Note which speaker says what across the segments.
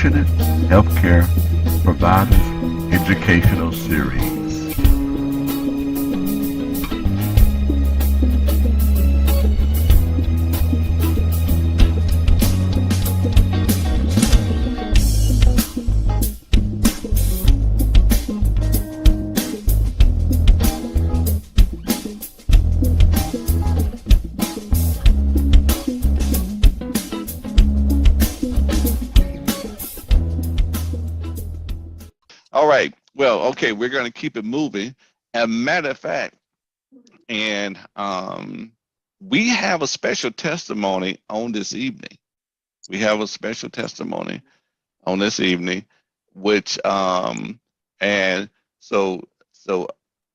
Speaker 1: Passionate Healthcare Providers Educational Series.
Speaker 2: All right. Well, okay, we're going to keep it moving. As a matter of fact, and we have a special testimony on this evening. We have a special testimony on this evening, which and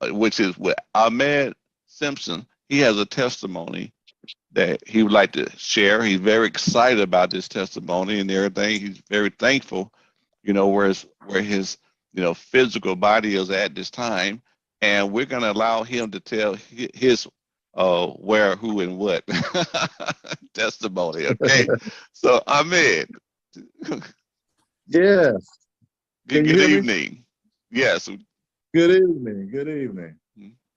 Speaker 2: which is with Ahmed Simpson. He has a testimony that he would like to share. He's very excited about this testimony and everything. He's very thankful, where his physical body is at this time, and we're going to allow him to tell his where, who, and what testimony. Okay, so Ahmed,
Speaker 3: Yes. Can you
Speaker 2: good
Speaker 3: hear me?
Speaker 2: evening. Yes.
Speaker 3: Good evening. Good evening.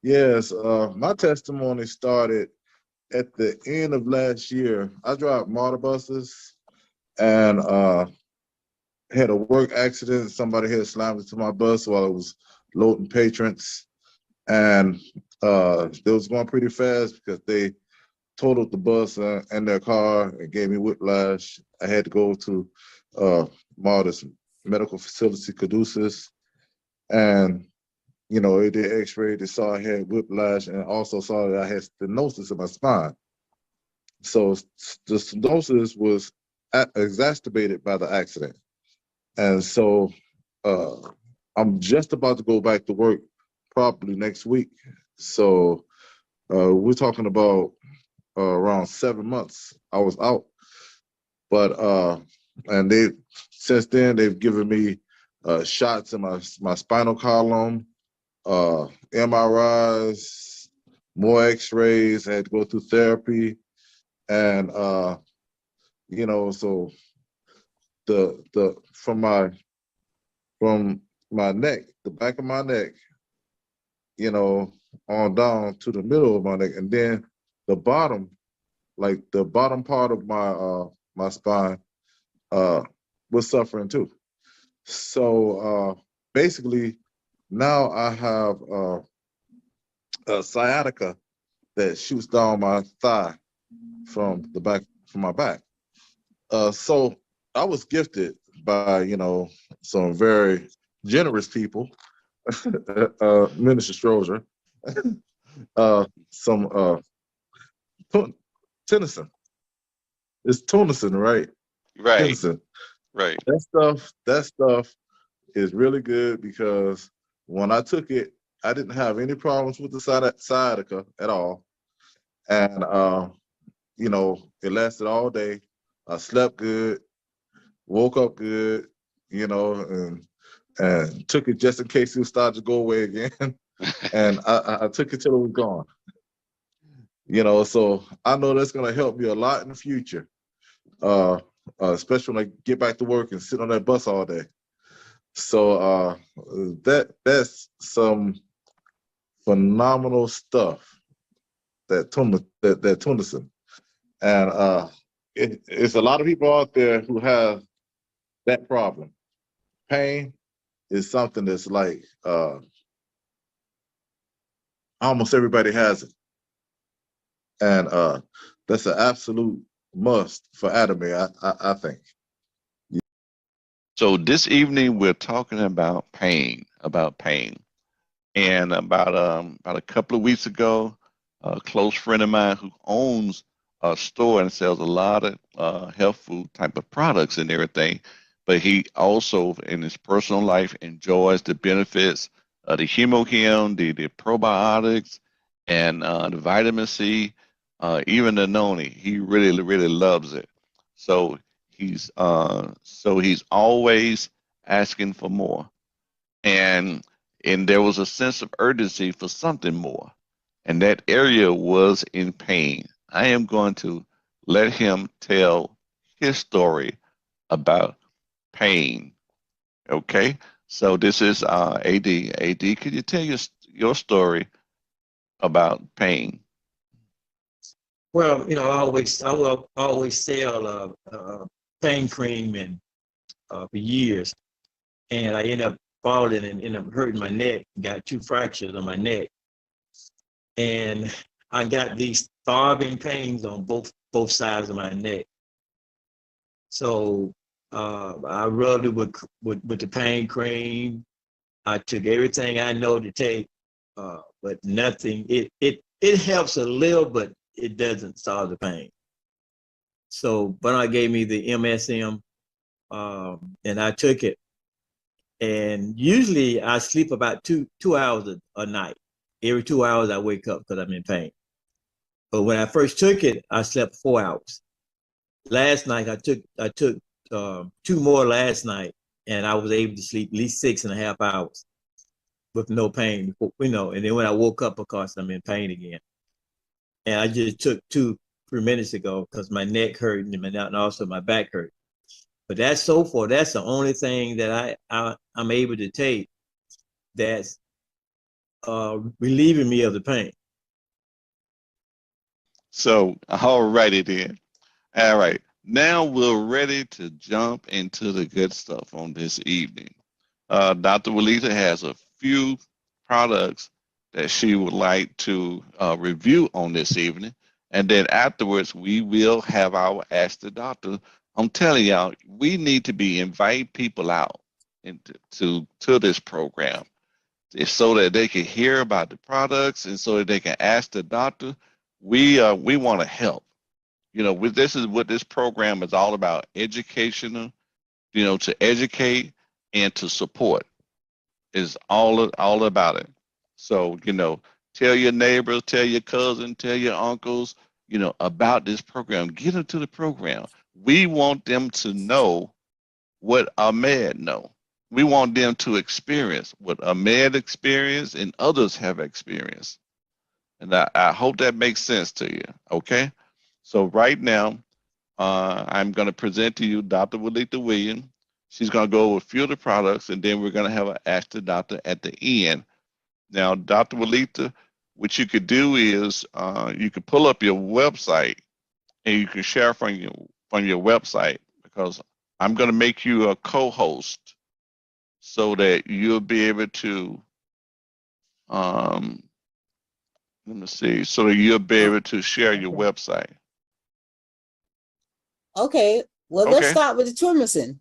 Speaker 3: Yes. My testimony started at the end of last year. I drive motor buses and had a work accident. Somebody had slammed into my bus while I was loading patrons. And they was going pretty fast because they totaled the bus and their car and gave me whiplash. I had to go to Martyrs Medical Facility, Caduceus, and they did X-ray. They saw I had whiplash and also saw that I had stenosis in my spine. So the stenosis was exacerbated by the accident, and so I'm just about to go back to work probably next week. So we're talking about around 7 months I was out, but and since then they've given me shots in my spinal column, MRIs, more X-rays. I had to go through therapy, and so the from my neck, the back of my neck, on down to the middle of my neck, and then the bottom, like the bottom part of my spine, was suffering too. So basically, now I have a sciatica that shoots down my thigh from my back. So I was gifted by some very generous people, Minister Stroger, some Tennyson. It's Tennyson, right?
Speaker 2: Right.
Speaker 3: Tennyson.
Speaker 2: Right.
Speaker 3: That stuff is really good because when I took it, I didn't have any problems with the sciatica at all. And it lasted all day. I slept good, woke up good, and took it just in case it started to go away again. And I took it till it was gone. So I know that's gonna help me a lot in the future. Especially when I get back to work and sit on that bus all day. So that's some phenomenal stuff that Tennyson. And it's a lot of people out there who have that problem. Pain is something that's like almost everybody has it. And that's an absolute must for Adame, I think.
Speaker 2: So this evening we're talking about pain, and about a couple of weeks ago, a close friend of mine who owns a store and sells a lot of health food type of products and everything, but he also in his personal life enjoys the benefits of the hemohim, the probiotics, and the vitamin C, even the noni. He really really loves it. So he's always asking for more, and there was a sense of urgency for something more, and that area was in pain. I am going to let him tell his story about pain. Okay, so this is AD. AD, could you tell your story about pain?
Speaker 4: Well, I will always sell pain cream and for years, and I ended up falling and ended up hurting my neck. Got 2 fractures on my neck, and I got these throbbing pains on both sides of my neck. So I rubbed it with the pain cream. I took everything I know to take, but nothing. It helps a little, but it doesn't solve the pain. So Bernard gave me the MSM, and I took it. And usually I sleep about two hours a night. Every 2 hours I wake up because I'm in pain. But when I first took it, I slept 4 hours. Last night I took 2 more last night, and I was able to sleep at least 6.5 hours with no pain. And then when I woke up, of course, I'm in pain again. And I just took 2 3 minutes ago because my neck hurt and also my back hurt. But that's the only thing that I'm able to take that's relieving me of the pain.
Speaker 2: So, all righty then. All right. Now we're ready to jump into the good stuff on this evening. Dr. Walita has a few products that she would like to review on this evening. And then afterwards, we will have our Ask the Doctor. I'm telling y'all, we need to be inviting people out to this program so that they can hear about the products and so that they can ask the doctor. We want to help. This is what this program is all about: educational. To educate and to support is all about it. So tell your neighbors, tell your cousins, tell your uncles, about this program. Get them to the program. We want them to know what Ahmed know. We want them to experience what Ahmed experienced and others have experienced. And I hope that makes sense to you. Okay. So right now, I'm going to present to you Dr. Walita Williams. She's going to go over a few of the products, and then we're going to have an Ask the Doctor at the end. Now, Dr. Walita, what you could do is you could pull up your website and you can share from your website, because I'm going to make you a co-host so that you'll be able to let me see, so that you'll be able to share your website.
Speaker 5: Okay, well, let's start with the Turmacin.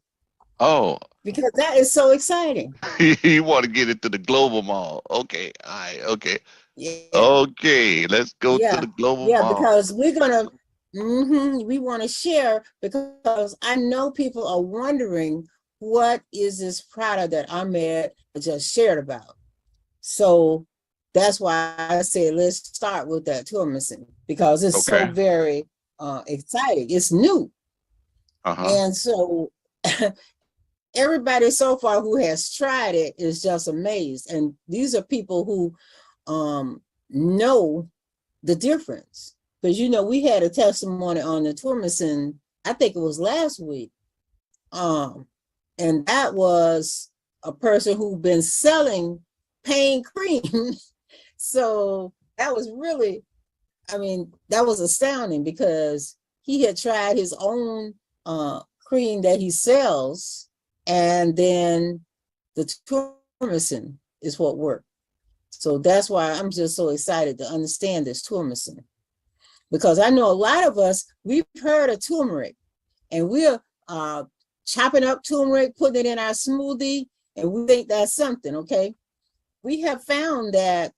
Speaker 2: Oh.
Speaker 5: Because that is so exciting.
Speaker 2: You want to get into the global mall. Okay, all right, okay.
Speaker 5: Yeah.
Speaker 2: Okay, let's go to the global mall.
Speaker 5: Because we're going to, we want to share, because I know people are wondering, what is this product that Ahmed just shared about? So that's why I said, let's start with that Turmacin, because it's so very exciting. It's new. And so everybody so far who has tried it is just amazed. And these are people who know the difference. Because, we had a testimony on the Turmacin, I think it was last week. And that was a person who'd been selling pain cream. So that was really, that was astounding, because he had tried his own cream that he sells, and then the Turmacin is what worked. So that's why I'm just so excited to understand this Turmacin, because I know a lot of us, we've heard of turmeric, and we're chopping up turmeric, putting it in our smoothie, and we think that's something. Okay, we have found that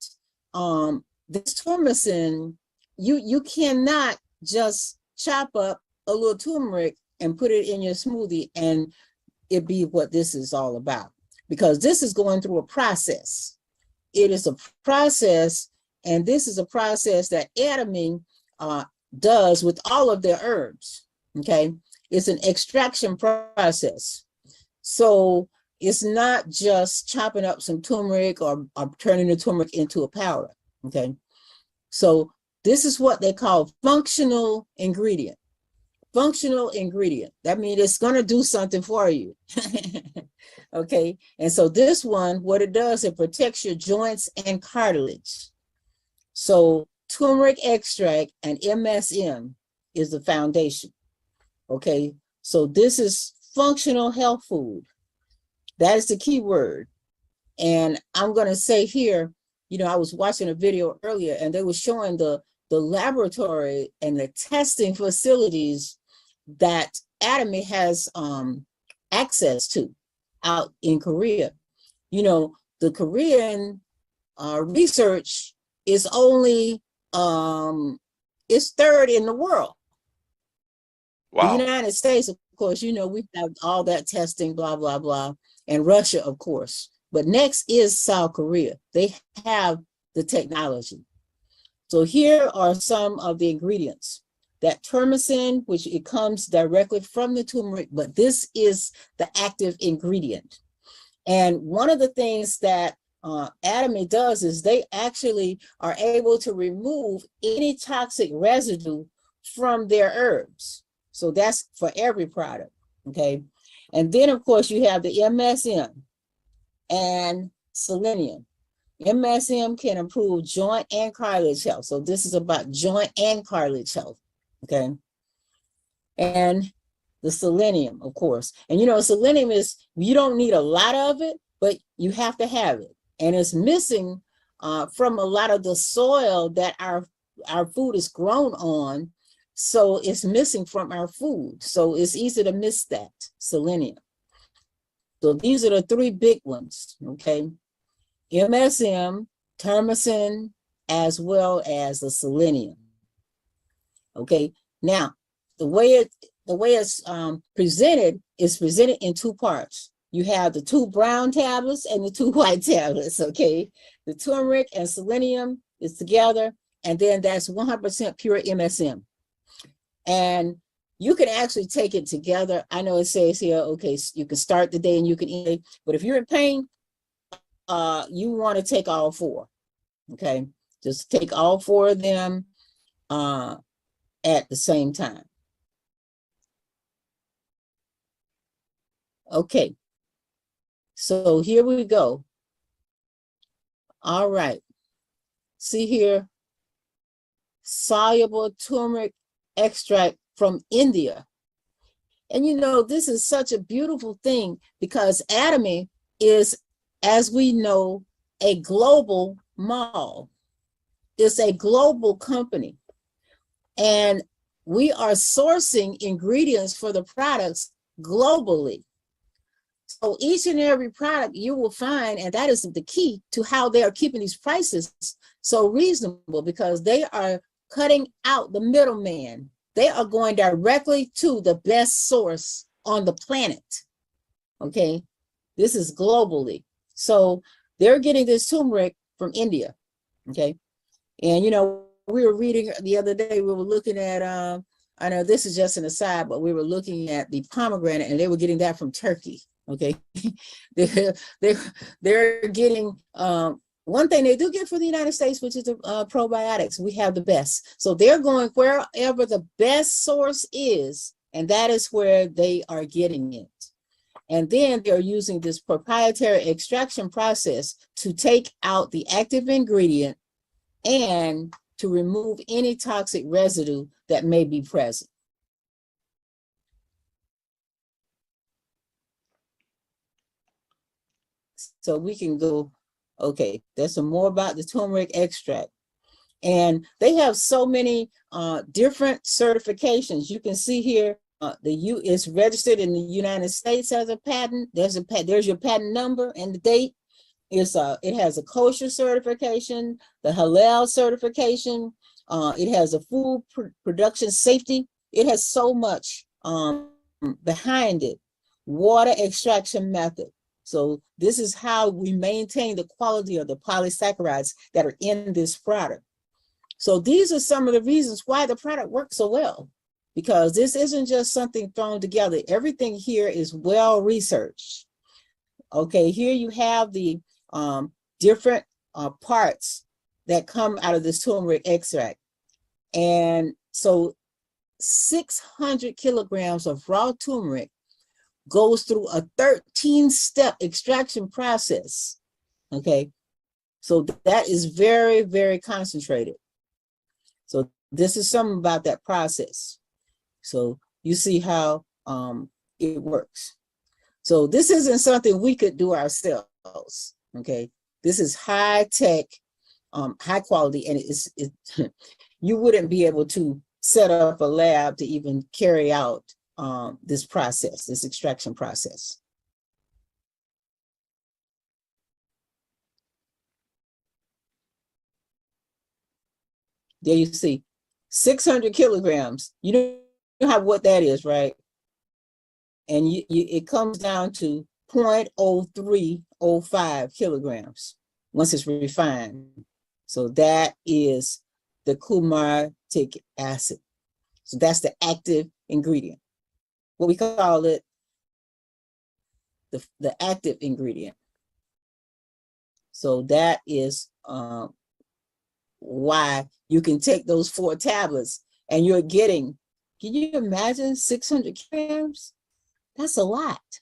Speaker 5: this Turmacin, you cannot just chop up a little turmeric and put it in your smoothie and it be what this is all about, because this is going through a process. It is a process, and this is a process that Adamine does with all of their herbs. Okay, it's an extraction process. So it's not just chopping up some turmeric or turning the turmeric into a powder. Okay, so this is what they call functional ingredient. functional ingredient. That means it's going to do something for you. Okay. And so this one, what it does, it protects your joints and cartilage. So turmeric extract and MSM is the foundation. Okay. So this is functional health food. That is the key word. And I'm going to say here, you know, I was watching a video earlier and they were showing the laboratory and the testing facilities that Atomy has access to out in Korea. You know, the Korean research is only, it's third in the world.
Speaker 2: Wow.
Speaker 5: The United States, of course, you know, we have all that testing, blah, blah, blah, and Russia, of course. But next is South Korea. They have the technology. So here are some of the ingredients. That termicin, which it comes directly from the turmeric, but this is the active ingredient. And one of the things that Atomy does is they actually are able to remove any toxic residue from their herbs. So that's for every product, okay? And then, of course, you have the MSM and selenium. MSM can improve joint and cartilage health. So this is about joint and cartilage health, okay? And the selenium, of course. And you know, selenium is, you don't need a lot of it, but you have to have it. And it's missing from a lot of the soil that our food is grown on. So it's missing from our food. So it's easy to miss that, selenium. So these are the three big ones, okay? MSM, termicin, as well as the selenium. Okay, now the way it's presented is presented in two parts. You have the 2 brown tablets and the 2 white tablets. Okay, the turmeric and selenium is together, and then that's 100% pure MSM. And you can actually take it together. I know it says here, okay, so you can start the day and you can eat it, but if you're in pain, you want to take all 4. Okay, just take all 4 of them at the same time. Okay, so here we go. All right, see here, soluble turmeric extract from India. And you know, this is such a beautiful thing because Atomy is, as we know, a global mall. It's a global company. And we are sourcing ingredients for the products globally. So each and every product you will find, and that is the key to how they are keeping these prices so reasonable, because they are cutting out the middleman. They are going directly to the best source on the planet. Okay, this is globally. So they're getting this turmeric from India. Okay, and you know, we were reading the other day, we were looking at, I know this is just an aside, but we were looking at the pomegranate and they were getting that from Turkey. Okay, they're getting, one thing they do get for the United States, which is the probiotics. We have the best. So they're going wherever the best source is, and that is where they are getting it. And then they're using this proprietary extraction process to take out the active ingredient and to remove any toxic residue that may be present. So we can go, okay, there's some more about the turmeric extract. And they have so many different certifications. You can see here, it's registered in the United States as a patent. There's your patent number and the date. It has a kosher certification, the halal certification. It has a food production safety. It has so much behind it. Water extraction method. So this is how we maintain the quality of the polysaccharides that are in this product. So these are some of the reasons why the product works so well, because this isn't just something thrown together. Everything here is well researched. Okay, here you have the different parts that come out of this turmeric extract. And so 600 kilograms of raw turmeric goes through a 13-step extraction process. Okay, so that is very, very concentrated. So this is something about that process. So you see how it works. So this isn't something we could do ourselves. Okay, this is high tech, high quality, and you wouldn't be able to set up a lab to even carry out this process, this extraction process. There you see, 600 kilograms. You know how what that is, right? And it comes down to 0.0305 kilograms once it's refined. So that is the coumatic acid. So that's the active ingredient. What we call it, the active ingredient. So that is why you can take those 4 tablets and you're getting, can you imagine 600 grams? That's a lot.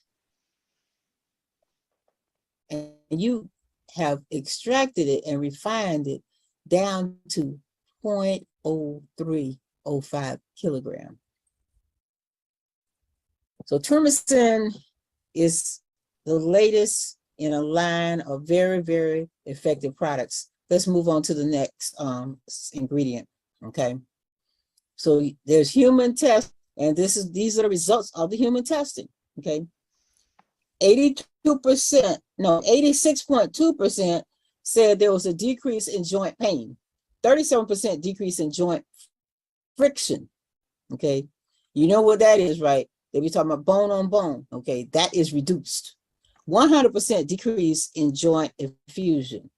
Speaker 5: And you have extracted it and refined it down to 0.0305 kilogram. So turmeric is the latest in a line of very, very effective products. Let's move on to the next ingredient, okay? So there's human test, and these are the results of the human testing, okay? 86.2% said there was a decrease in joint pain, 37% decrease in joint friction, okay? You know what that is, right? They be talking about bone on bone, okay? That is reduced. 100% decrease in joint effusion.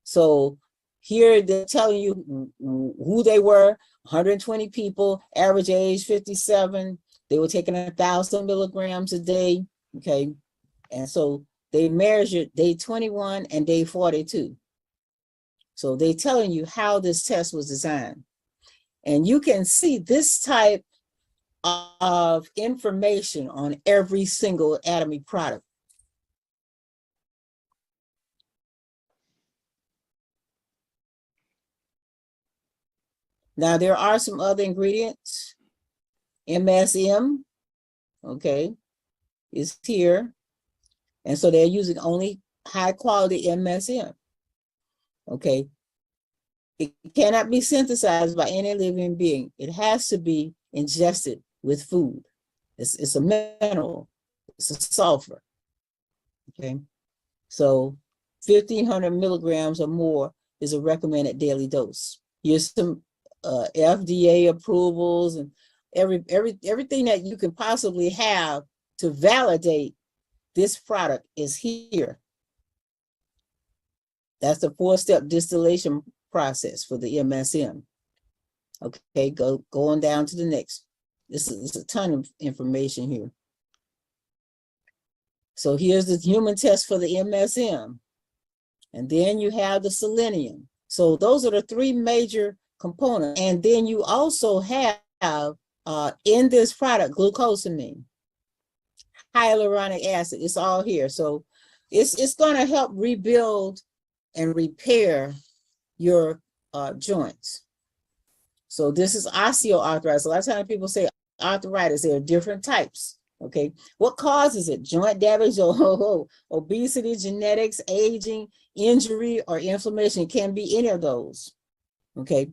Speaker 5: So here they're telling you who they were, 120 people, average age 57. They were taking 1,000 milligrams a day, okay? And so they measured day 21 and day 42. So they're telling you how this test was designed. And you can see this type of information on every single Atomy product. Now, there are some other ingredients. MSM, okay, is here. And so they're using only high quality MSM, okay? It cannot be synthesized by any living being. It has to be ingested with food. It's a mineral, it's a sulfur, okay? So 1,500 milligrams or more is a recommended daily dose. Here's some FDA approvals and everything that you can possibly have to validate this product is here. That's the 4-step distillation process for the MSM. Okay, go on down to the next. This is a ton of information here. So here's the human test for the MSM. And then you have the selenium. So those are the 3 major components. And then you also have in this product glucosamine, hyaluronic acid. It's all here. So it's going to help rebuild and repair your joints. So this is osteoarthritis. A lot of times people say arthritis. There are different types. Okay, what causes it? Joint damage or obesity, genetics, aging, injury, or inflammation. It can be any of those. Okay,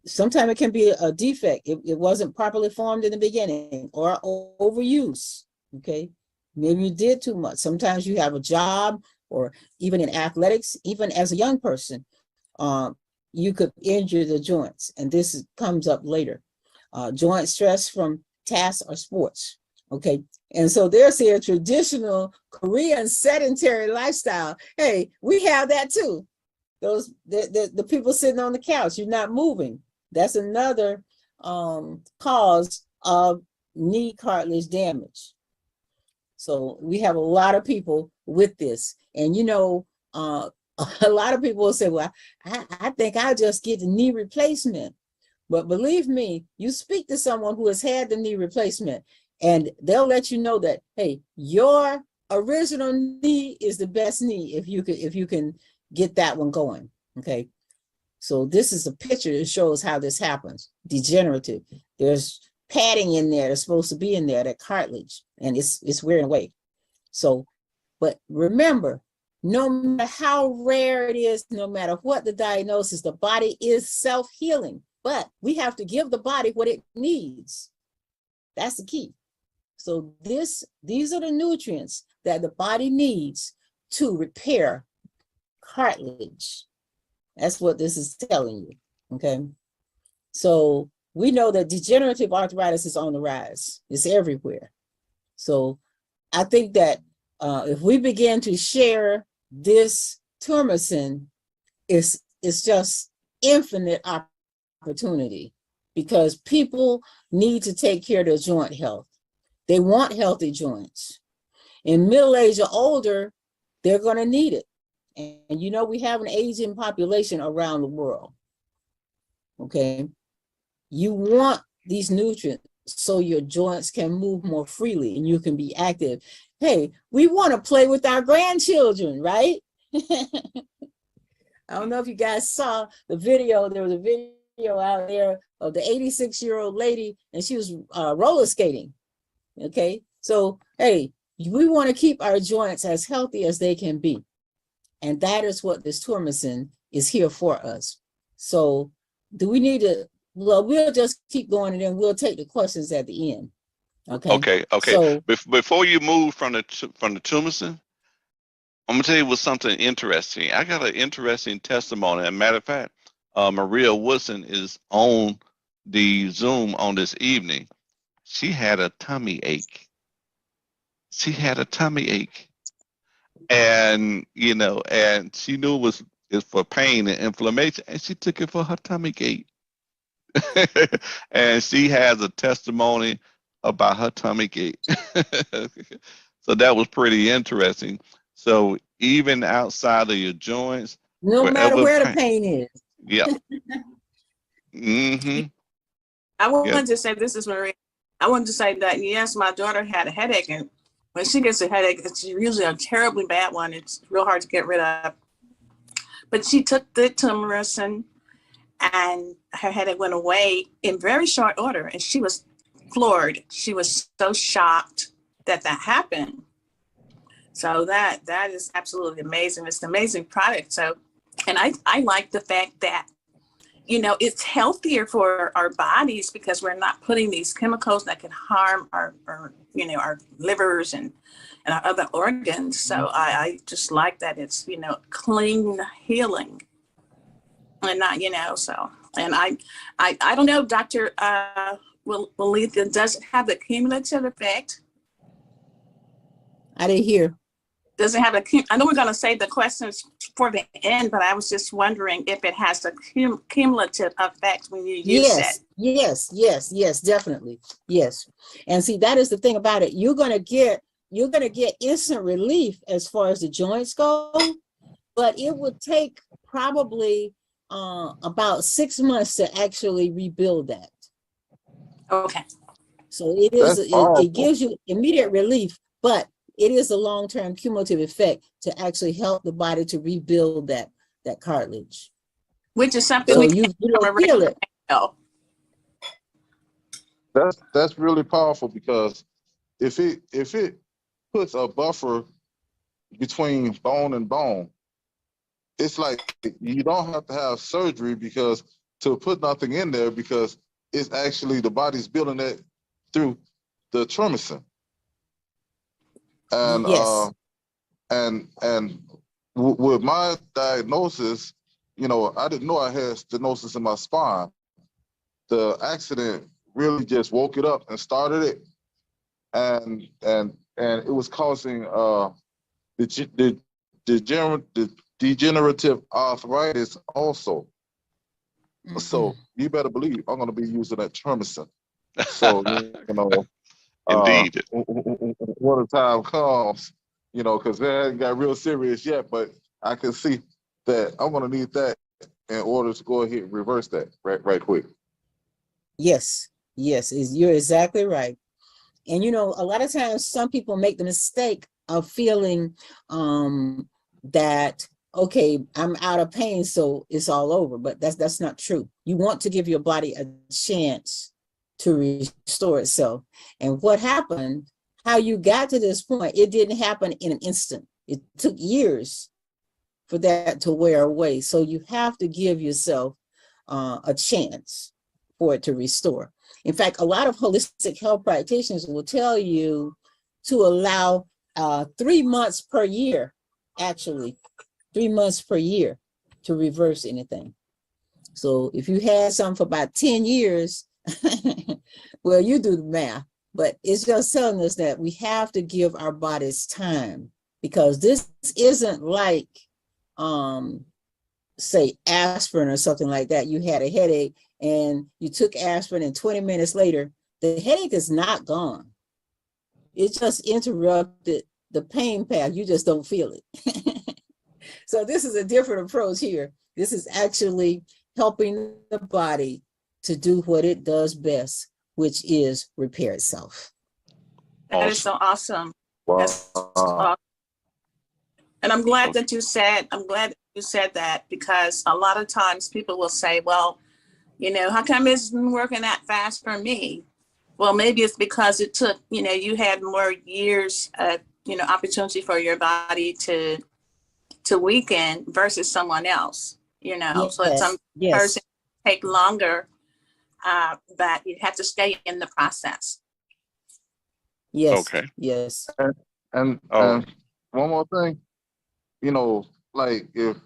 Speaker 5: sometimes it can be a defect. It wasn't properly formed in the beginning, or overuse. Okay, maybe you did too much. Sometimes you have a job, or even in athletics, even as a young person, you could injure the joints, and this comes up later. Joint stress from tasks or sports. Okay, and so there's a traditional Korean sedentary lifestyle. Hey, we have that too. Those the people sitting on the couch, you're not moving. That's another cause of knee cartilage damage. So we have a lot of people with this, and you know, a lot of people will say, "Well, I think I'll just get the knee replacement." But believe me, you speak to someone who has had the knee replacement, and they'll let you know that, hey, your original knee is the best knee if you can get that one going. Okay. So this is a picture that shows how this happens. Degenerative. There's padding in there that's supposed to be in there, that cartilage, and it's wearing away. So, but remember, no matter how rare it is, no matter what the diagnosis, the body is self-healing, but we have to give the body what it needs. That's the key. So these are the nutrients that the body needs to repair cartilage. That's what this is telling you, okay? So we know that degenerative arthritis is on the rise. It's everywhere. So I think that if we begin to share this Turmacin, it's just infinite opportunity, because people need to take care of their joint health. They want healthy joints. In middle age or older, they're going to need it. And you know, we have an aging population around the world. Okay. You want these nutrients so your joints can move more freely and you can be active. Hey, we want to play with our grandchildren, right? I don't know if you guys saw the video. There was a video out there of the 86-year-old lady, and she was roller skating. Okay. So, hey, we want to keep our joints as healthy as they can be. And that is what this Turmacin is here for us. So do we need to, well, we'll just keep going and then we'll take the questions at the end. Okay.
Speaker 2: Okay.
Speaker 5: So
Speaker 2: before you move from the Turmacin, I'm gonna tell you what's something interesting. I got an interesting testimony. As a matter of fact, Maria Woodson is on the Zoom on this evening. She had a tummy ache. And and she knew it's for pain and inflammation, and she took it for her tummy ache. And she has a testimony about her tummy ache. So that was pretty interesting. So even outside of your joints,
Speaker 5: no matter where the pain is.
Speaker 2: Yeah. Mm-hmm.
Speaker 6: I wanted to say, this is Maria. I wanted to say that, yes, my daughter had a headache, and when she gets a headache, it's usually a terribly bad one. It's real hard to get rid of. But she took the Turmacin, and her headache went away in very short order, and she was floored. She was so shocked that happened. So that is absolutely amazing. It's an amazing product. So, and I like the fact that, it's healthier for our bodies because we're not putting these chemicals that can harm our livers and our other organs. So I just like that it's, clean healing and not, so, and I don't know, Dr. Waleetha, does it have the cumulative effect?
Speaker 5: I didn't hear.
Speaker 6: Does it have I know we're going to save the questions for the end, but I was just wondering if it has a cumulative effect when you use it.
Speaker 5: Yes, definitely. Yes. And see, that is the thing about it. You're going to get instant relief as far as the joints go, but it would take probably about 6 months to actually rebuild that.
Speaker 6: Okay.
Speaker 5: So it gives you immediate relief, but it is a long-term cumulative effect to actually help the body to rebuild that cartilage.
Speaker 6: Which is something
Speaker 5: so
Speaker 6: we
Speaker 5: you don't feel it.
Speaker 3: That's really powerful, because if it puts a buffer between bone and bone, it's like you don't have to have surgery because to put nothing in there, because it's actually the body's building that through the Turmacin. And
Speaker 5: yes.
Speaker 3: And with my diagnosis, I didn't know I had stenosis in my spine. The accident really just woke it up and started it, and it was causing the degenerative arthritis also. Mm-hmm. So you better believe I'm going to be using that Turmacin. So
Speaker 2: Indeed.
Speaker 3: When the time comes, because they ain't got real serious yet, but I can see that I'm going to need that in order to go ahead and reverse that right quick.
Speaker 5: Yes, yes, you're exactly right. And you know, a lot of times some people make the mistake of feeling that, okay, I'm out of pain, so it's all over. But that's not true. You want to give your body a chance to restore itself. And what happened, how you got to this point, it didn't happen in an instant. It took years for that to wear away. So you have to give yourself a chance for it to restore. In fact, a lot of holistic health practitioners will tell you to allow 3 months per year, actually, 3 months per year to reverse anything. So if you had something for about 10 years, well, you do the math, but it's just telling us that we have to give our bodies time, because this isn't like, say, aspirin or something like that. You had a headache and you took aspirin, and 20 minutes later, the headache is not gone. It just interrupted the pain path. You just don't feel it. So this is a different approach here. This is actually helping the body to do what it does best, which is repair itself.
Speaker 6: That is so awesome.
Speaker 3: Wow.
Speaker 6: That's so awesome. And I'm glad that you said that, because a lot of times people will say, well, you know, how come it's been working that fast for me? Well, maybe it's because it took, you know, you had more years of, you know, opportunity for your body to weaken versus someone else, you know.
Speaker 5: Yes,
Speaker 6: So some
Speaker 5: yes.
Speaker 6: person take longer, but you have to stay in the process.
Speaker 5: Yes.
Speaker 2: Okay.
Speaker 5: Yes.
Speaker 3: And one more thing, you know, like if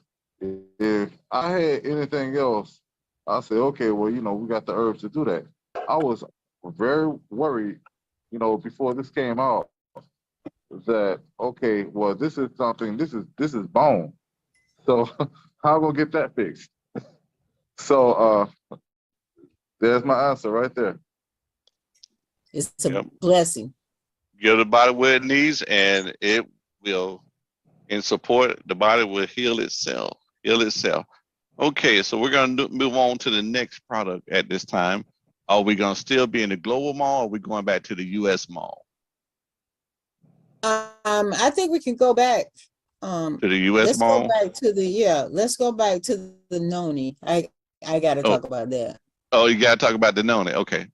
Speaker 3: I had anything else, I say, okay, well, you know, we got the herbs to do that. I was very worried, you know, before this came out, that okay, well, this is something. This is bone. So how am I gonna get that fixed? So there's my answer right there.
Speaker 5: It's a blessing.
Speaker 2: Give the body what it needs, and it will, in support, the body will heal itself. Okay, so we're going to move on to the next product at this time. Are we going to still be in the global mall, or are we going back to the U.S. mall?
Speaker 5: I think we can go back.
Speaker 2: To the U.S. mall?
Speaker 5: Let's go back to the noni. I got to talk about that.
Speaker 2: Oh, you got to talk about the noni. Okay.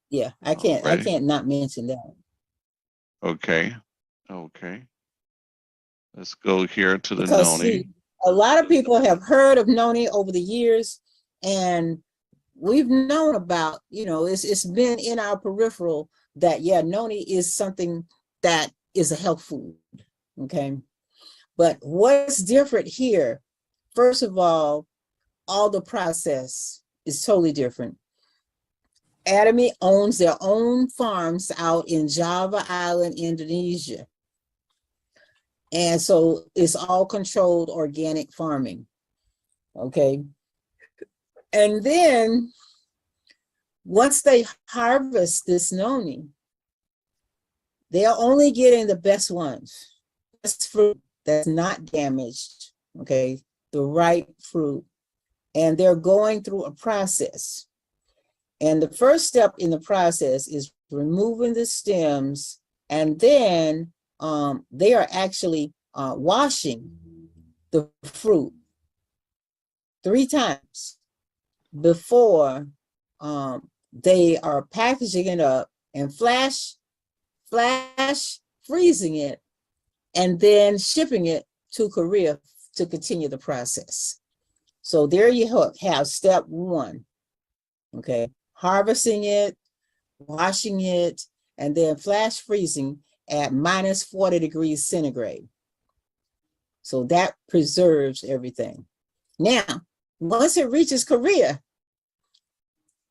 Speaker 5: Yeah, I can't not mention that.
Speaker 2: Okay. Let's go here to the
Speaker 5: Because
Speaker 2: noni.
Speaker 5: see, a lot of people have heard of noni over the years, and we've known about, you know, it's been in our peripheral that, yeah, noni is something that is a health food, okay? But what's different here, first of all the process is totally different. Atomy owns their own farms out in Java Island, Indonesia. And so it's all controlled organic farming, okay? And then once they harvest this noni, they're only getting the best ones. Best fruit that's not damaged, okay? The ripe fruit. And they're going through a process. And the first step in the process is removing the stems, and then they are actually washing the fruit 3 times before they are packaging it up and flash freezing it, and then shipping it to Korea to continue the process. So there you have step 1, okay? Harvesting it, washing it, and then flash freezing at minus 40 degrees centigrade. So that preserves everything. Now, once it reaches Korea,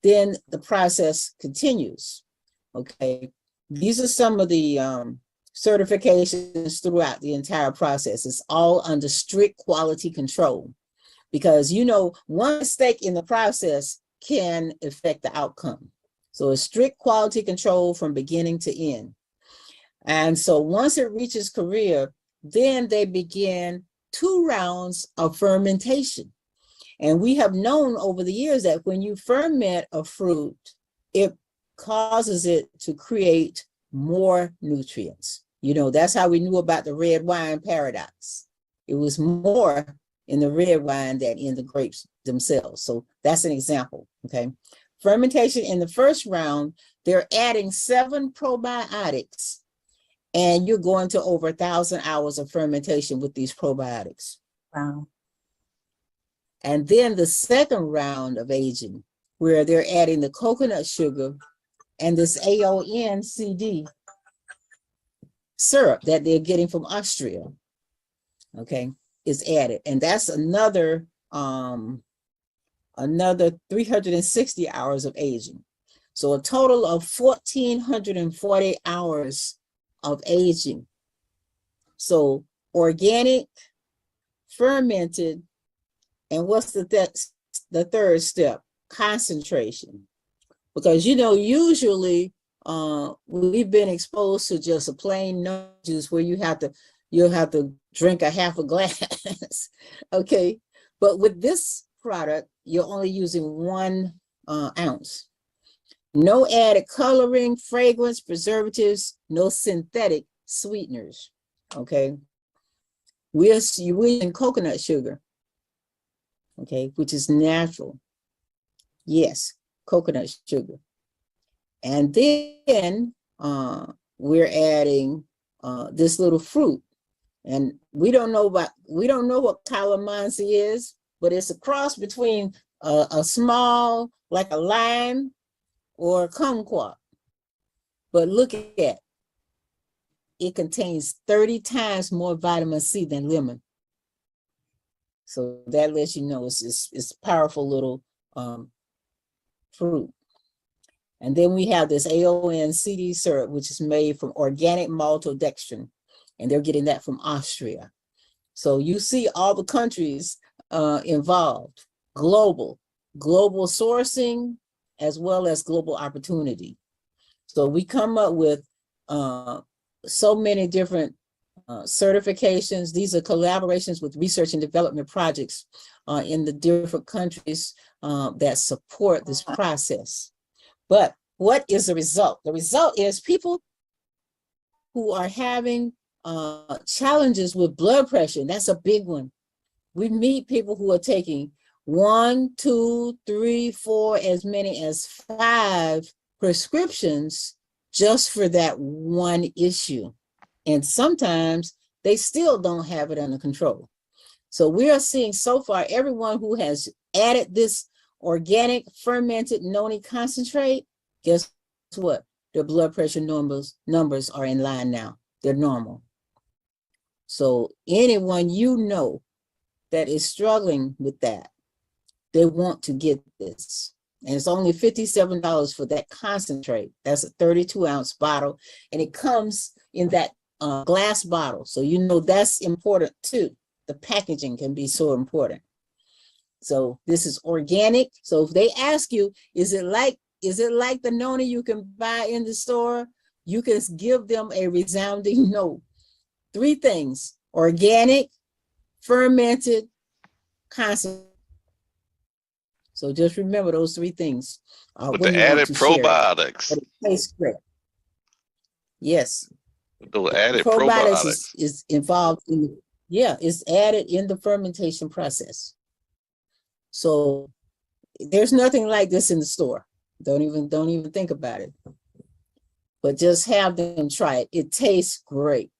Speaker 5: then the process continues, okay? These are some of the certifications throughout the entire process. It's all under strict quality control, because, you know, one mistake in the process can affect the outcome. So it's strict quality control from beginning to end. And so once it reaches Korea, then they begin 2 rounds of fermentation. And we have known over the years that when you ferment a fruit, it causes it to create more nutrients. You know, that's how we knew about the red wine paradox. It was more in the red wine than in the grapes themselves. So that's an example, okay? Fermentation in the first round, they're adding 7 probiotics, and you're going to over 1,000 hours of fermentation with these probiotics.
Speaker 6: Wow.
Speaker 5: And then the second round of aging, where they're adding the coconut sugar and this AONCD syrup that they're getting from Austria, okay, is added. And that's another 360 hours of aging. So a total of 1,440 hours of aging. So organic, fermented, and what's the third step? Concentration. Because, you know, usually we've been exposed to just a plain no juice where you'll have to drink a half a glass. Okay. But with this product, you're only using 1 ounce. No added coloring, fragrance, preservatives, no synthetic sweeteners. Okay. We're using coconut sugar, okay, which is natural. Yes, coconut sugar. And then we're adding this little fruit. And we don't know what calamansi is, but it's a cross between a small, like a lime, or a kumquat. But look at it. It contains 30 times more vitamin C than lemon. So that lets you know it's powerful little fruit. And then we have this AONCD syrup, which is made from organic maltodextrin, and they're getting that from Austria. So you see all the countries involved, global sourcing, as well as global opportunity. So we come up with so many different certifications. These are collaborations with research and development projects in the different countries that support this process. But what is the result? The result is people who are having challenges with blood pressure, and that's a big one. We meet people who are taking 1, 2, 3, 4, as many as 5 prescriptions just for that one issue. And sometimes they still don't have it under control. So we are seeing so far everyone who has added this organic fermented noni concentrate, guess what? Their blood pressure numbers are in line now. They're normal. So anyone you know that is struggling with that, they want to get this. And it's only $57 for that concentrate. That's a 32-ounce bottle. And it comes in that glass bottle. So you know that's important too. The packaging can be so important. So this is organic. So if they ask you, is it like the noni you can buy in the store? You can give them a resounding no. 3 things: organic, fermented, concentrate. So just remember those 3 things.
Speaker 2: With the added probiotics.
Speaker 5: It tastes great. Yes.
Speaker 2: Those added
Speaker 5: probiotics is involved in, it's added in the fermentation process. So there's nothing like this in the store. Don't even think about it. But just have them try it. It tastes great.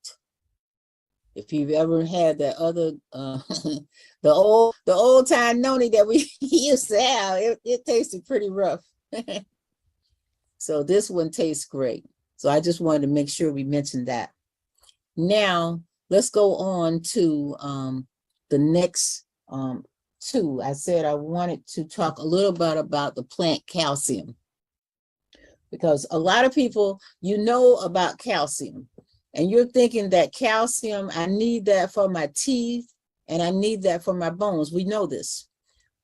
Speaker 5: If you've ever had that other the old time noni that we used to have, it tasted pretty rough. So this one tastes great. So I just wanted to make sure we mentioned that. Now let's go on to the next 2. I said I wanted to talk a little bit about the plant calcium, because a lot of people, you know about calcium, and you're thinking that calcium, I need that for my teeth and I need that for my bones. We know this,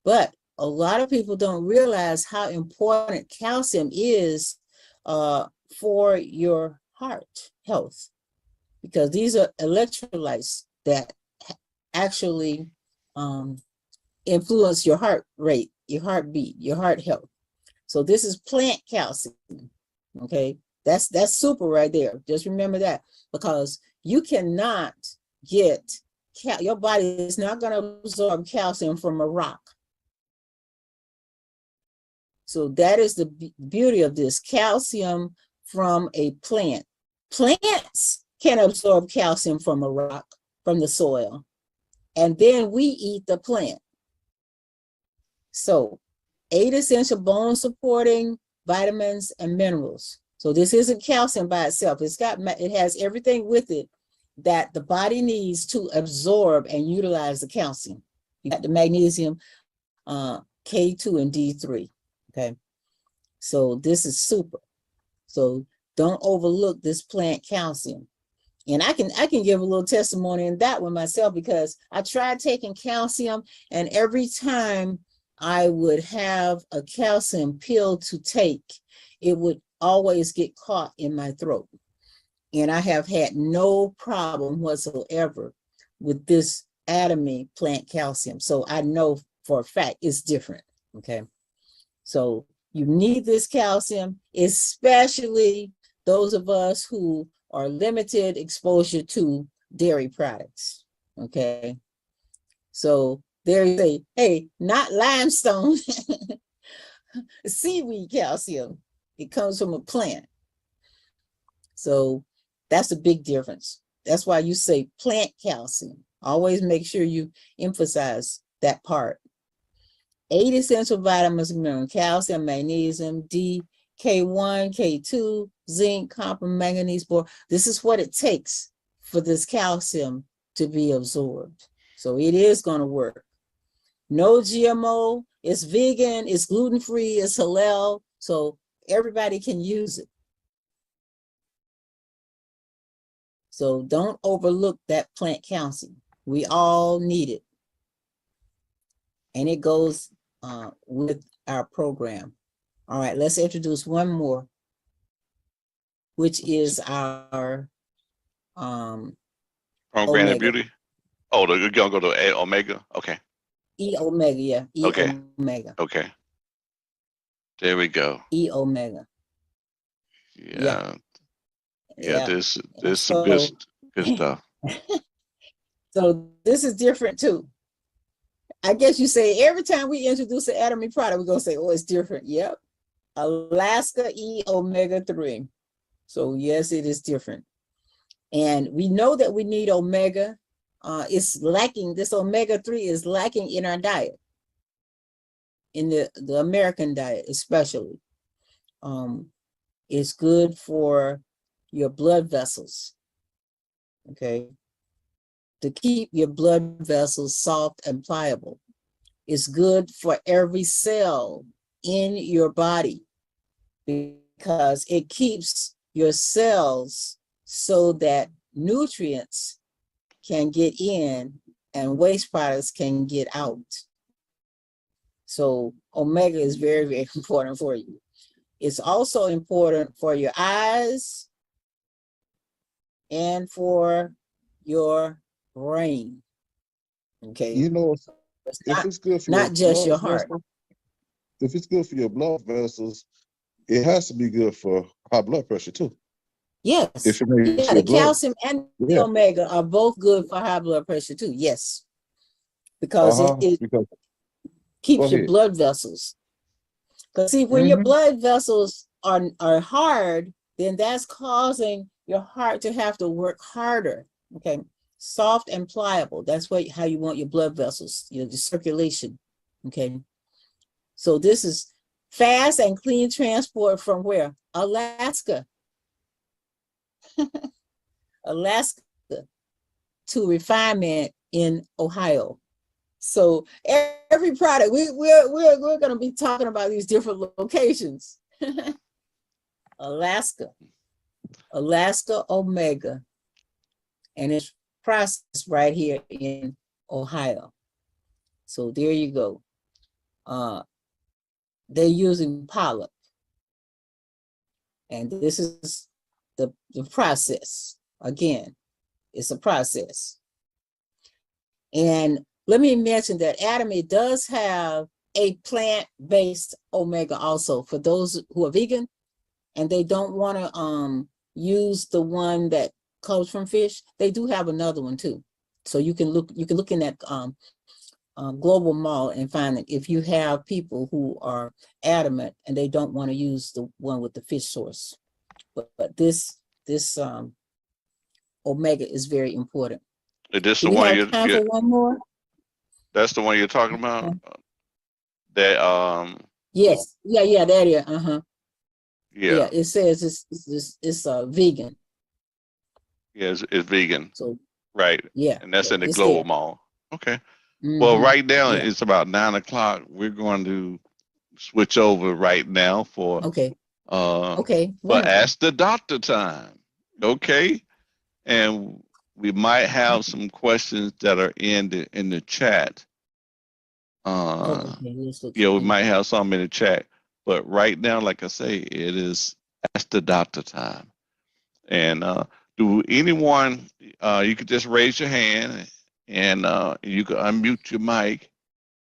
Speaker 5: but a lot of people don't realize how important calcium is for your heart health, because these are electrolytes that actually influence your heart rate, your heartbeat, your heart health. So this is plant calcium. Okay, that's super right there. Just remember that, because you cannot get your body is not going to absorb calcium from a rock. So that is the beauty of this, calcium from a plant. Plants can absorb calcium from a rock, from the soil, and then we eat the plant. So 8 essential bone supporting vitamins and minerals. So this isn't calcium by itself. It has everything with it that the body needs to absorb and utilize the calcium. You got the magnesium, K2 and D3. Okay, so this is super. So don't overlook this plant calcium. And I can give a little testimony in that one myself, because I tried taking calcium, and every time I would have a calcium pill to take, it would always get caught in my throat. And I have had no problem whatsoever with this Atomy plant calcium. So I know for a fact it's different. Okay. So you need this calcium, especially those of us who are limited exposure to dairy products. Okay. So there you say, hey, not limestone, seaweed calcium. It comes from a plant. So that's a big difference. That's why you say plant calcium. Always make sure you emphasize that part. 8 essential vitamins and minerals: calcium, magnesium, D, K1, K2, zinc, copper, manganese, boron. This is what it takes for this calcium to be absorbed. So it is going to work. No GMO, it's vegan, it's gluten-free, it's halal, so everybody can use it. So don't overlook that plant calcium. We all need it. And it goes with our program. All right, let's introduce one more, which is our
Speaker 2: Pomegranate
Speaker 5: omega.
Speaker 2: Beauty. Oh, you're gonna go to Omega? Okay.
Speaker 5: E-omega, yeah. E-omega.
Speaker 2: Okay. There we go.
Speaker 5: E-omega.
Speaker 2: Yeah. Yeah,
Speaker 5: Yeah.
Speaker 2: this some good stuff.
Speaker 5: So this is different too. I guess you say every time we introduce an Atomy product, we're gonna say, oh, it's different. Yep. Alaska E omega 3. So yes, it is different. And we know that we need omega. It's lacking, this omega 3 is lacking in our diet, in the American diet especially. It's good for your blood vessels, okay? To keep your blood vessels soft and pliable. It's good for every cell in your body because it keeps your cells so that nutrients can get in and waste products can get out. So omega is very, very important for you. It's also important for your eyes and for your brain. Okay.
Speaker 3: You know, if it's good for
Speaker 5: not just your heart.
Speaker 3: vessels, if it's good for your blood vessels, it has to be good for high blood pressure too.
Speaker 5: Yes.
Speaker 3: If it makes
Speaker 5: the
Speaker 3: your blood,
Speaker 5: calcium and the omega are both good for high blood pressure too. Yes. Because it keeps your blood vessels. Because see, when your blood vessels are hard, then that's causing your heart to have to work harder. Okay. Soft and pliable. That's how you want your blood vessels, the circulation. Okay. So this is fast and clean transport from where? Alaska. Alaska to refinement in Ohio. So every product, we're going to be talking about these different locations. Alaska Omega, and it's processed right here in Ohio. So there you go. They're using pollock, and this is the process. Again, it's a process. And let me mention that Atomy does have a plant-based omega also for those who are vegan and they don't want to use the one that comes from fish. They do have another one too. So you can look in that Global Mall and find that if you have people who are adamant and they don't want to use the one with the fish source. But this omega is very important.
Speaker 2: Is this
Speaker 5: Do
Speaker 2: the
Speaker 5: we
Speaker 2: one
Speaker 5: have time for one more?
Speaker 2: That's the one you're talking about? That
Speaker 5: Yes. Yeah, that is.
Speaker 2: yeah.
Speaker 5: It says it's vegan.
Speaker 2: Yeah, it's vegan.
Speaker 5: So
Speaker 2: Right.
Speaker 5: yeah.
Speaker 2: And that's in the
Speaker 5: it's
Speaker 2: Global
Speaker 5: there.
Speaker 2: Mall. Okay. Well,
Speaker 5: Mhm.
Speaker 2: right now
Speaker 5: Yeah.
Speaker 2: it's about 9 o'clock. We're going to switch over right now for
Speaker 5: Okay.
Speaker 2: for
Speaker 5: Wonderful.
Speaker 2: Ask the Doctor time. Okay. And we might have some questions that are in the chat.
Speaker 5: Okay.
Speaker 2: Yeah, we might have some in the chat. But right now, like I say, it is Ask the Doctor time. And do anyone, you could just raise your hand and you can unmute your mic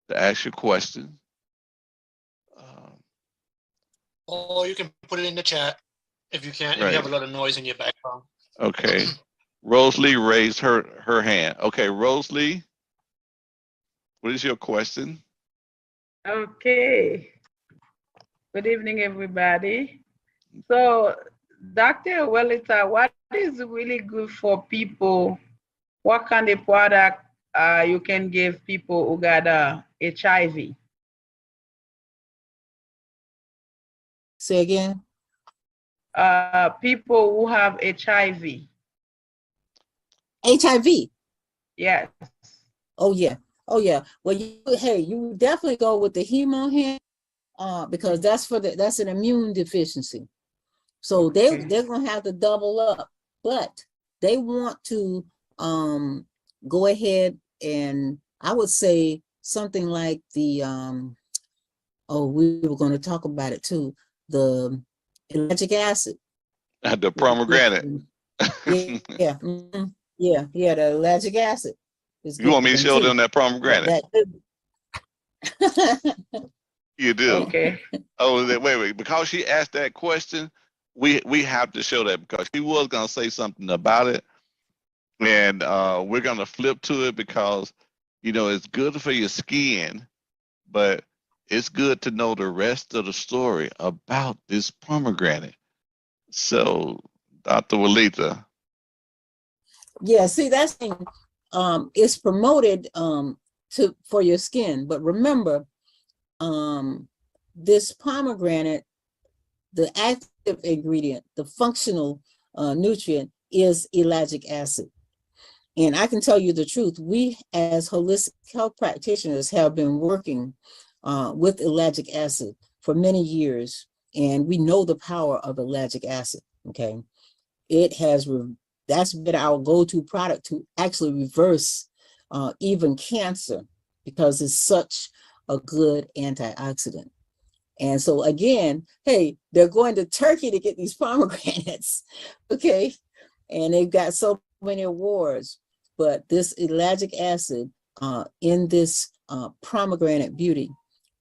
Speaker 2: to ask your question.
Speaker 7: Or you can put it in the chat if you can, if
Speaker 2: Right.
Speaker 7: you have a lot of noise in your background.
Speaker 2: Okay. Rosalie raised her hand. Okay, Rosalie, what is your question?
Speaker 8: Okay. Good evening, everybody. So, Dr. Wellita, what is really good for people? What kind of product you can give people who got HIV?
Speaker 5: Say again.
Speaker 8: People who have HIV.
Speaker 5: HIV.
Speaker 8: Yes.
Speaker 5: Oh yeah. Well, you definitely go with the HemoHim, because that's an immune deficiency. So they're gonna have to double up, but they want to go ahead and I would say something like the we were going to talk about it too, the ellagic acid.
Speaker 2: The pomegranate.
Speaker 5: Yeah, the ellagic acid.
Speaker 2: You want me to show them that pomegranate? You do.
Speaker 8: Okay.
Speaker 2: Oh, wait. Because she asked that question, we have to show that because she was gonna say something about it, and we're gonna flip to it because it's good for your skin, but it's good to know the rest of the story about this pomegranate. So, Dr. Walita.
Speaker 5: Yeah, see, that's it's promoted for your skin, but remember, this pomegranate, the active ingredient, the functional nutrient is ellagic acid. And I can tell you the truth, we as holistic health practitioners have been working with ellagic acid for many years, and we know the power of ellagic acid, okay? That's been our go-to product to actually reverse even cancer because it's such a good antioxidant. And so again, hey, they're going to Turkey to get these pomegranates, okay? And they've got so many awards, but this ellagic acid in this pomegranate beauty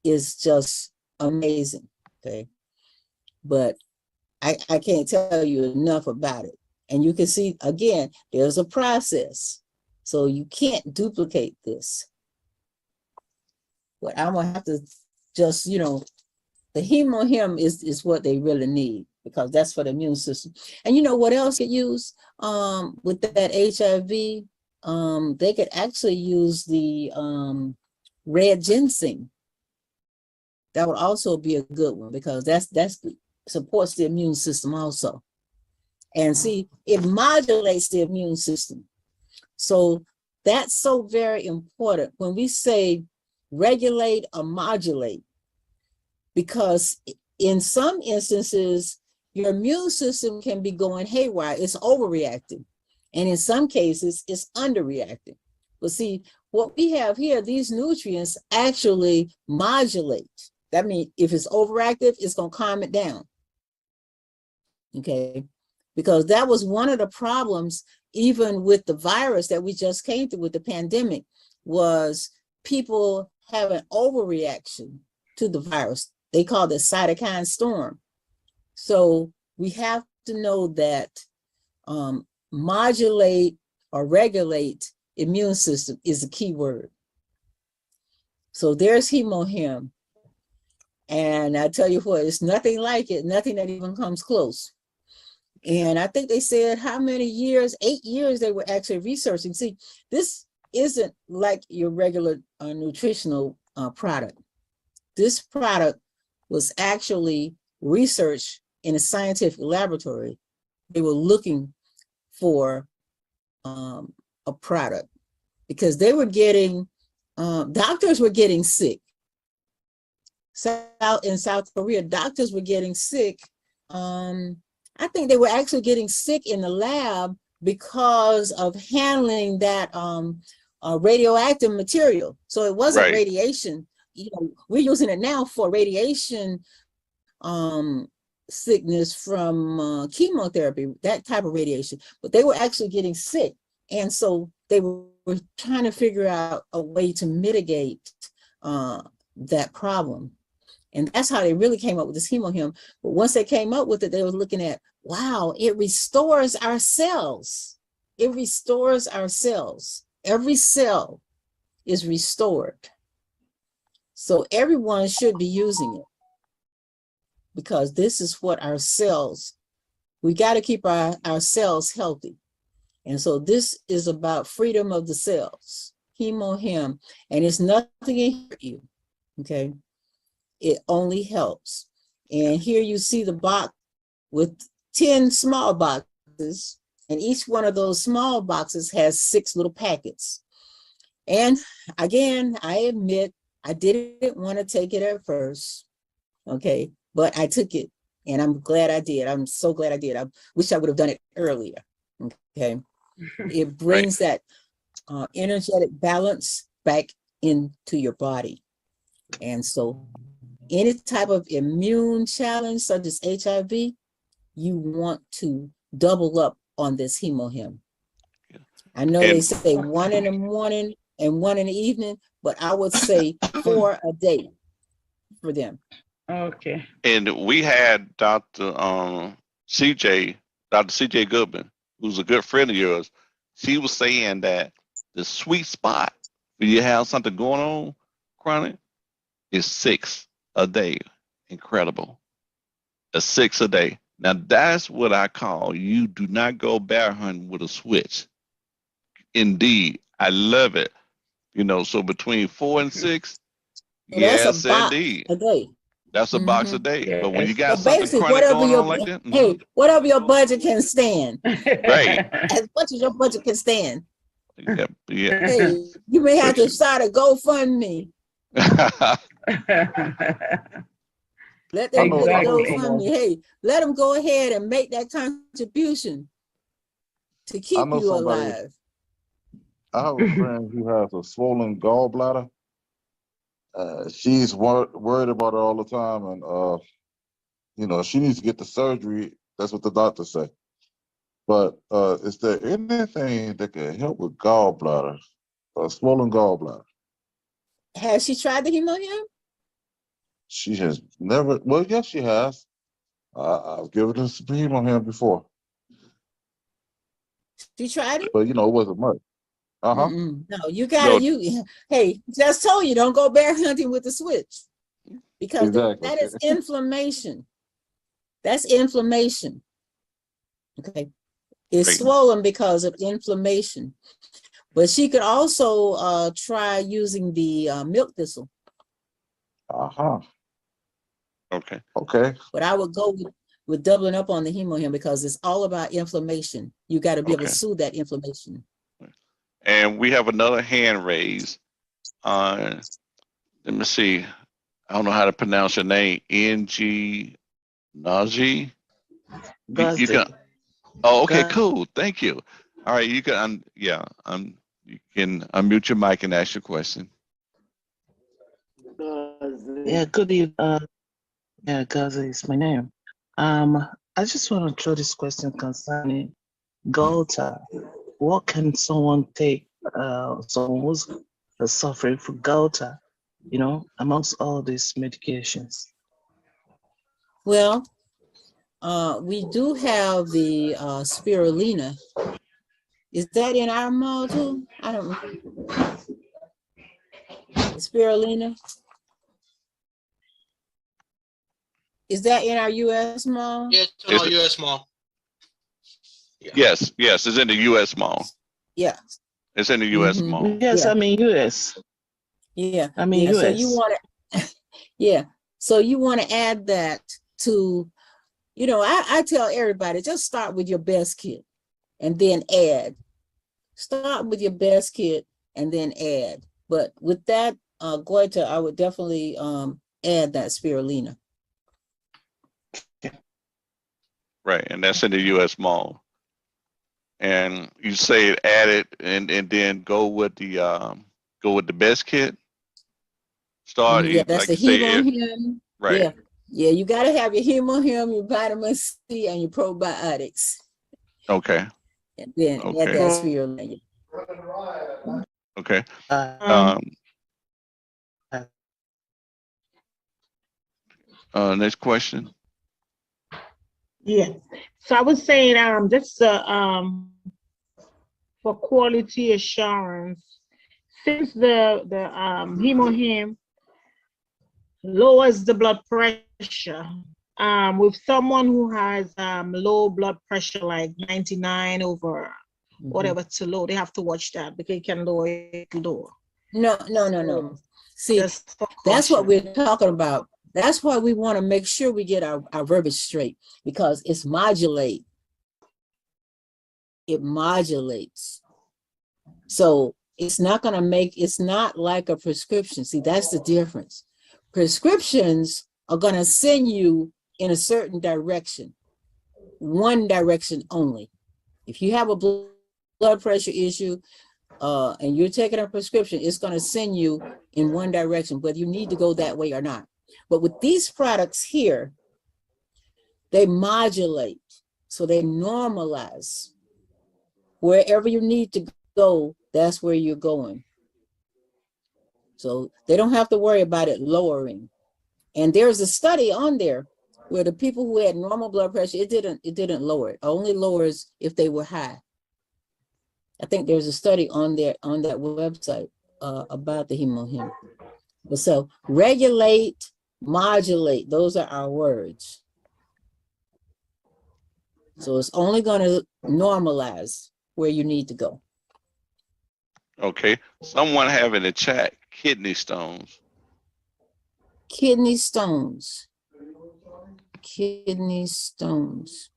Speaker 5: is just amazing, okay? But I can't tell you enough about it. And you can see, again, there's a process. So you can't duplicate this. But I'm gonna have to just, the HemoHim is what they really need because that's for the immune system. And you know what else could use with that HIV? They could actually use the red ginseng. That would also be a good one because that's supports the immune system also. And see, it modulates the immune system. So that's so very important when we say regulate or modulate, because in some instances, your immune system can be going haywire. It's overreacting. And in some cases, it's underreacting. But see, what we have here, these nutrients actually modulate. That means if it's overactive, it's going to calm it down. Okay. Because that was one of the problems, even with the virus that we just came through with the pandemic, was people have an overreaction to the virus. They call it cytokine storm. So we have to know that modulate or regulate immune system is a key word. So there's HemoHim. And I tell you what, it's nothing like it, nothing that even comes close. And I think they said how many years, 8 years they were actually researching. See, this isn't like your regular nutritional product. This product was actually researched in a scientific laboratory. They were looking for a product because they were getting, doctors were getting sick. In South Korea, doctors were getting sick. I think they were actually getting sick in the lab because of handling that radioactive material. So it wasn't radiation. You know, we're using it now for radiation sickness from chemotherapy, that type of radiation. But they were actually getting sick. And so they were trying to figure out a way to mitigate that problem. And that's how they really came up with this HemoHim. But once they came up with it, they were looking at, wow, it restores our cells. It restores our cells. Every cell is restored. So everyone should be using it because this is what our cells, we got to keep our cells healthy. And so this is about freedom of the cells, HemoHim, and it's nothing to hurt you, okay? It only helps. And here you see the box with 10 small boxes, and each one of those small boxes has 6 little packets. And again, I admit I didn't want to take it at first, okay? But I took it, and I'm glad I did. I'm so glad I did. I wish I would have done it earlier, okay? It brings that energetic balance back into your body. And so any type of immune challenge, such as HIV, you want to double up on this HemoHim. I know they say 1 in the morning and 1 in the evening, but I would say 4 a day for them.
Speaker 8: Okay.
Speaker 2: And we had Dr. CJ Goodman, who's a good friend of yours. She was saying that the sweet spot when you have something going on chronic is 6 a day. Incredible. A 6 a day. Now that's what I call you do not go bear hunting with a switch. Indeed. I love it. You know, so between 4 and 6,
Speaker 5: So
Speaker 2: yes,
Speaker 5: that's a box
Speaker 2: indeed.
Speaker 5: a day.
Speaker 2: That's a box a day.
Speaker 8: Yes.
Speaker 2: But when you got
Speaker 5: So
Speaker 2: something
Speaker 5: basically,
Speaker 2: chronic
Speaker 5: whatever
Speaker 2: going
Speaker 5: your
Speaker 2: on like that,
Speaker 5: hey, whatever your budget can stand,
Speaker 2: right.
Speaker 5: as much as your budget can stand.
Speaker 2: Yeah.
Speaker 5: Hey, you may have to start a GoFundMe. Let them get a GoFundMe. Hey, let them go ahead and make that contribution to keep you alive.
Speaker 3: I have a friend who has a swollen gallbladder. She's worried about it all the time, and you know, she needs to get the surgery. That's what the doctors say. But is there anything that can help with gallbladder, swollen gallbladder?
Speaker 5: Has she tried the HemoHim?
Speaker 3: She has never. Well, yes, she has. I've given her some HemoHim before.
Speaker 5: She tried it,
Speaker 3: but you know, it wasn't much.
Speaker 5: No, you gotta. Hey, just told you, don't go bear hunting with the switch, because that is inflammation. That's inflammation. Okay, it's swollen because of inflammation. But she could also try using the milk thistle.
Speaker 2: Okay.
Speaker 5: But I would go with doubling up on the HemoHim because it's all about inflammation. You got to be able to soothe that inflammation.
Speaker 2: And we have another hand raised. Let me see. I don't know how to pronounce your name. NG Naji. You can. Oh, okay, cool. Thank you. All right, you can. You can unmute your mic and ask your question.
Speaker 9: Yeah, good evening. Yeah, Gaza is my name. I just want to throw this question concerning Gauta. What can someone take? Someone who's suffering from goiter, amongst all these medications?
Speaker 5: Well, we do have the spirulina. Is that in our mall too? I don't know. Spirulina. Is that in our U.S. mall?
Speaker 7: Yeah, it's in our U.S. mall.
Speaker 2: Yeah. Yes, it's in the U.S. mall.
Speaker 5: Yeah.
Speaker 2: It's in the U.S. mall.
Speaker 9: Yes,
Speaker 5: Yeah.
Speaker 9: I mean U.S.
Speaker 5: Yeah.
Speaker 9: I mean U.S.
Speaker 5: So you want to, yeah. So you want to add that to, I tell everybody, just start with your best kit and then add. Start with your best kit and then add. But with that, goiter, I would definitely add that spirulina.
Speaker 2: Right, and that's in the U.S. mall. And you say add it, and then go with the best kit. Start.
Speaker 5: Yeah, that's
Speaker 2: like
Speaker 5: the
Speaker 2: you say,
Speaker 5: hemohim.
Speaker 2: right.
Speaker 5: Yeah, you got to have your hemohim, your vitamin C, and your probiotics.
Speaker 2: Okay.
Speaker 5: And then add that spirulina.
Speaker 2: Okay. Next question.
Speaker 10: Yeah. So I was saying, just for quality assurance, since the hemohim lowers the blood pressure, with someone who has low blood pressure, like 99 over whatever to low, they have to watch that because it can lower it lower.
Speaker 5: No. See, that's what we're talking about. That's why we want to make sure we get our verbiage straight, because it's modulate. It modulates. So it's not going to it's not like a prescription. See, that's the difference. Prescriptions are going to send you in a certain direction, one direction only. If you have a blood pressure issue, and you're taking a prescription, it's going to send you in one direction, whether you need to go that way or not. But with these products here, they modulate, so they normalize. Wherever you need to go, that's where you're going. So they don't have to worry about it lowering. And there's a study on there where the people who had normal blood pressure, it didn't lower it. It only lowers if they were high. I think there's a study on that website about the hemohim. So regulate, modulate, those are our words. So it's only going to normalize where you need to go.
Speaker 2: Okay. Someone have in the chat kidney stones.
Speaker 5: Kidney stones. Kidney stones.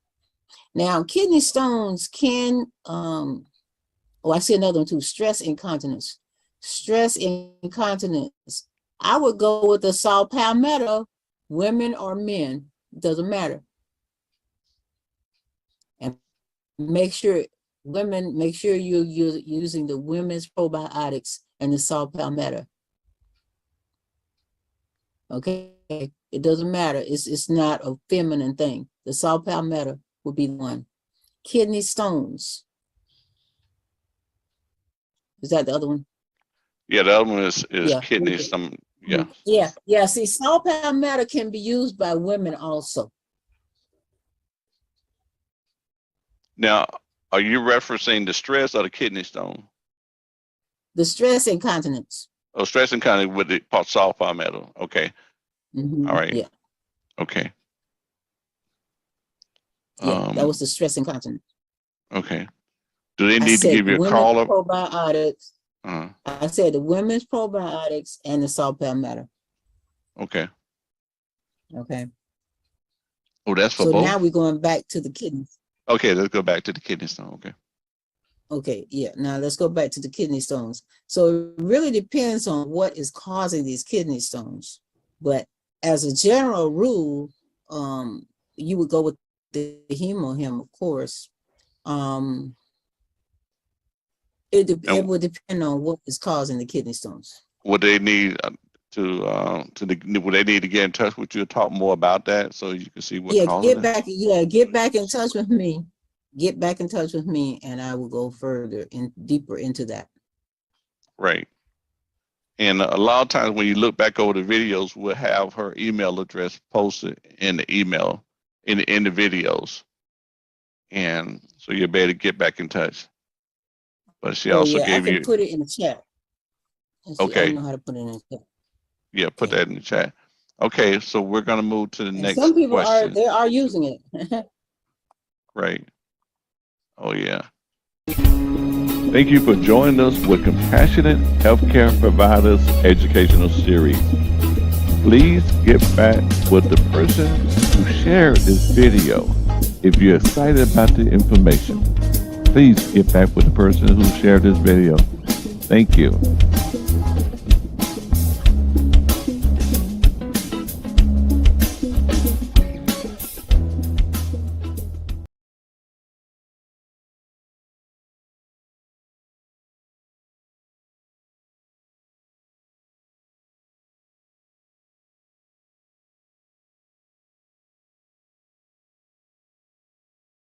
Speaker 5: Now, kidney stones can, I see another one too, stress incontinence. Stress incontinence. I would go with the saw palmetto, women or men, doesn't matter. And make sure you're using the women's probiotics and the saw palmetto. Okay, it doesn't matter. It's not a feminine thing. The saw palmetto would be one. Kidney stones. Is that the other one?
Speaker 2: Yeah, the other one is kidney stone.
Speaker 5: Yeah. See, saw palmetto can be used by women also.
Speaker 2: Now, are you referencing the stress or the kidney stone?
Speaker 5: The stress incontinence.
Speaker 2: Oh, stress incontinence with the saw palmetto. Okay.
Speaker 5: Mm-hmm.
Speaker 2: All right.
Speaker 5: Yeah.
Speaker 2: Okay.
Speaker 5: Yeah, that was the stress incontinence.
Speaker 2: Okay. Do they need to give you a call up?
Speaker 5: Probiotics. I said the women's probiotics and the saw palmetto.
Speaker 2: Okay.
Speaker 5: Okay.
Speaker 2: Oh, that's for both?
Speaker 5: So now we're going back to the kidneys.
Speaker 2: Okay, let's go back to the kidney stone. Okay.
Speaker 5: Okay, yeah. Now let's go back to the kidney stones. So it really depends on what is causing these kidney stones. But as a general rule, you would go with the hemohim, of course. It would depend on what is causing the kidney stones.
Speaker 2: Would they need would they need to get in touch with you to talk more about that so you can see what causing it?
Speaker 5: Get back in touch with me. Get back in touch with me, and I will go further and deeper into that.
Speaker 2: Right. And a lot of times when you look back over the videos, we'll have her email address posted in the email, in the videos. And so you'll be able to get back in touch. But she also
Speaker 5: yeah,
Speaker 2: gave
Speaker 5: I can
Speaker 2: you,
Speaker 5: put it in the chat. Let's see, I
Speaker 2: okay,
Speaker 5: know how to put it in the chat.
Speaker 2: yeah, put that in the chat. Okay, so we're gonna move to the
Speaker 5: And
Speaker 2: next
Speaker 5: some people
Speaker 2: question.
Speaker 5: they are using it.
Speaker 2: Right. Oh yeah.
Speaker 1: Thank you for joining us with Compassionate Healthcare Providers Educational Series. Please get back with the person who shared this video. If you're excited about the information, please get back with the person who shared this video. Thank you.